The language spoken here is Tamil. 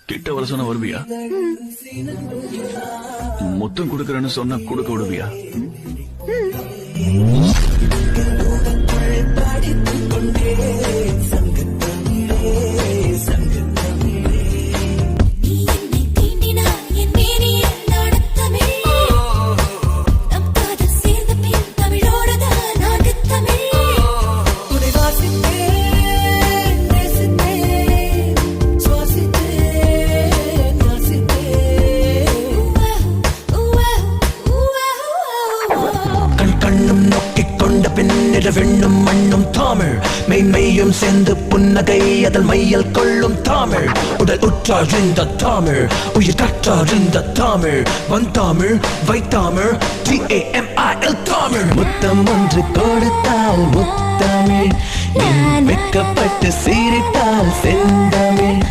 கிட்ட வர சொன்ன வருவியா? முத்தம் கொடுக்கறேன்னு சொன்னா கொடுக்க விடுவியா? வெண்ணும் மண்ணும் தமிழ் மெய்மையும் சேர்ந்து புன்னகை அதல் மையல் கொள்ளும் தமிழ் உடல் உற்றார் இந்த தமிழ் உயிர் கற்றார் இந்த தமிழ் வந்தாமிழ் வைத்தாமிழ் TAMIL தமிழ் முத்தம் ஒன்று கொடுத்தால் முத்தமிழ் வெட்கப்பட்டு சீரிட்டால் செந்தமிழ்